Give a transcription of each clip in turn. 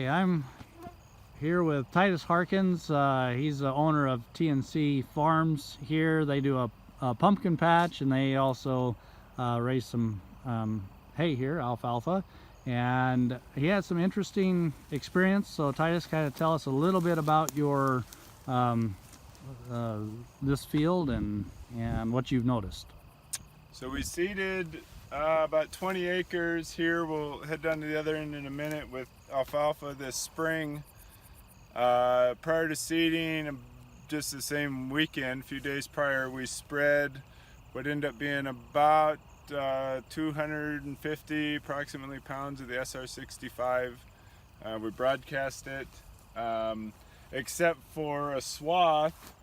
Hey, I'm here with Titus Harkins. He's the owner of T&C Farms here. They do a pumpkin patch, and they also raise some hay here, alfalfa. And he had some interesting experience. So Titus, kind of tell us a little bit about your this field and what you've noticed. So we seeded about 20 acres here. We'll head down to the other end in a minute with alfalfa this spring. Prior to seeding, just the same weekend, a few days prior, we spread what ended up being about 250 approximately pounds of the SR65. We broadcast it, except for a swath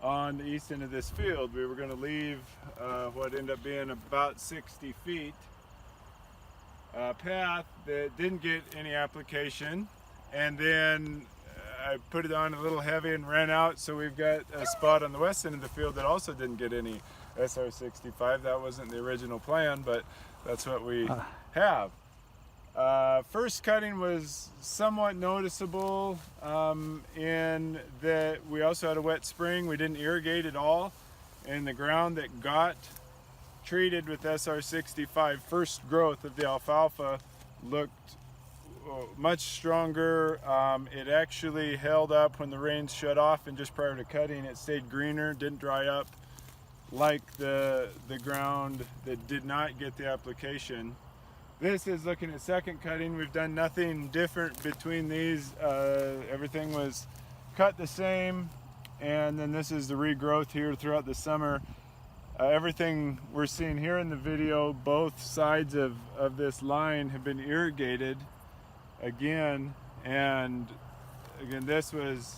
on the east end of this field. We were going to leave what ended up being about 60 feet path that didn't get any application, and then I put it on a little heavy and ran out, so we've got a spot on the west end of the field that also didn't get any SR65. That wasn't the original plan, but that's what we have. First cutting was somewhat noticeable in that we also had a wet spring. We didn't irrigate at all, and the ground that got treated with SR65, first growth of the alfalfa, looked much stronger. It actually held up when the rains shut off, and just prior to cutting it stayed greener, didn't dry up like the ground that did not get the application. This is looking at second cutting. We've done nothing different between these. Everything was cut the same, and then this is the regrowth here throughout the summer. Everything we're seeing here in the video, both sides of this line have been irrigated again, and again, this was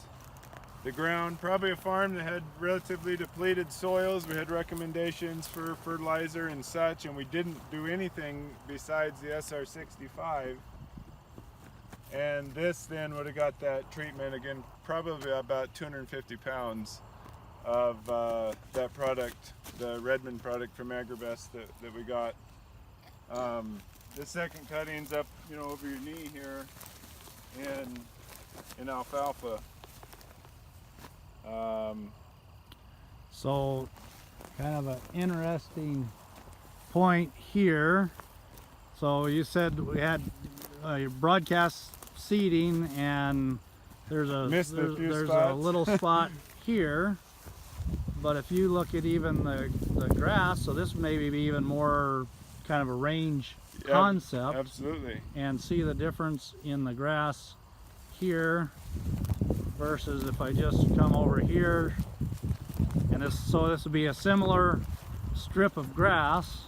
the ground, probably a farm that had relatively depleted soils. We had recommendations for fertilizer and such, and we didn't do anything besides the SR65. And this then would have got that treatment again, probably about 250 pounds of that product, the Redmond product from Agribest that we got. This second cutting's up, over your knee here in alfalfa. So kind of an interesting point here. So you said we had broadcast seeding, and there's a little spot here, but if you look at even the grass, so this may be even more kind of a range concept. Absolutely. And see the difference in the grass here versus if I just come over here, and this would be a similar strip of grass.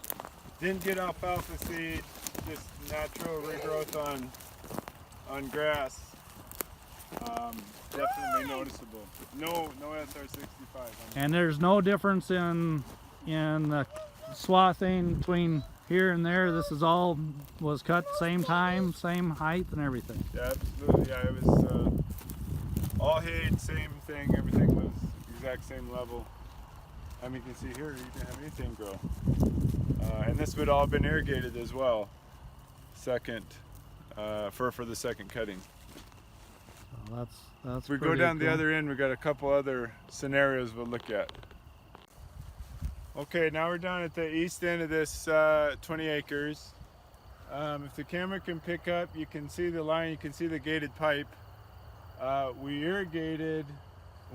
Didn't get alfalfa seed, just natural regrowth on grass. Definitely noticeable. No SR65. And there's no difference in the swathing between here and there. This is all was cut same time, same height and everything. Yeah, absolutely. Yeah, it was all hayed, same thing. Everything was exact same level. I mean, you can see here, you didn't have anything grow. And this would all have been irrigated as well. Second, for the second cutting. So that's. If we go down the other end, we've got a couple other scenarios we'll look at. Okay, now we're down at the east end of this 20 acres. If the camera can pick up, you can see the line, you can see the gated pipe. We irrigated,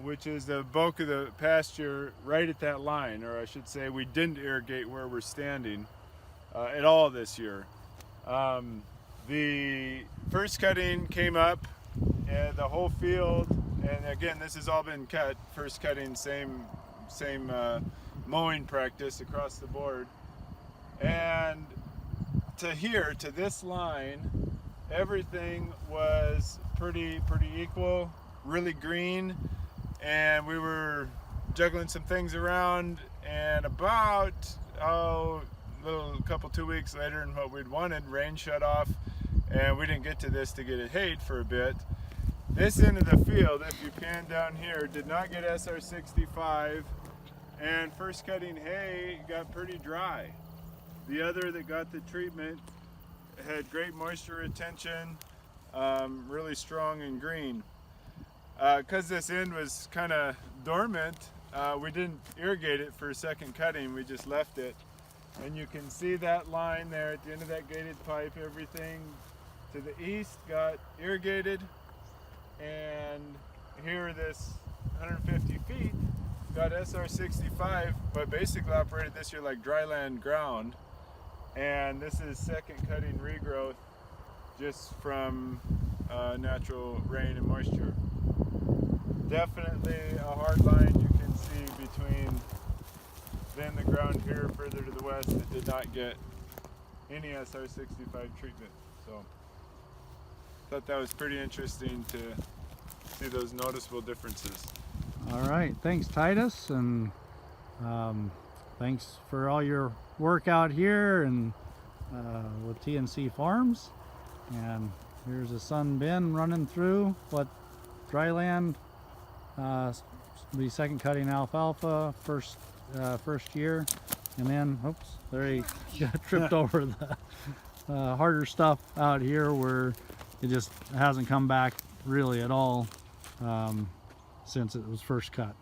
which is the bulk of the pasture, right at that line, or I should say we didn't irrigate where we're standing at all this year. The first cutting came up, and the whole field, and again, this has all been cut, first cutting, same mowing practice across the board. And to here, to this line, everything was pretty equal, really green, and we were juggling some things around, and about a couple 2 weeks later than what we'd wanted, rain shut off, and we didn't get to this to get it hayed for a bit. This end of the field, if you pan down here, did not get SR65, and first cutting hay got pretty dry. The other that got the treatment had great moisture retention, really strong and green. Because this end was kind of dormant, we didn't irrigate it for second cutting, we just left it. And you can see that line there at the end of that gated pipe. Everything to the east got irrigated, and here this 150 feet got SR65, but basically operated this year like dryland ground. And this is second cutting regrowth just from natural rain and moisture. Definitely a hard line you can see between then the ground here further to the west that did not get any SR65 treatment. So thought that was pretty interesting to see those noticeable differences. All right, thanks Titus, and thanks for all your work out here and with T&C Farms. And here's a son Ben running through what dryland, the second cutting alfalfa first year, and then oops, there he got tripped over the harder stuff out here where it just hasn't come back really at all since it was first cut.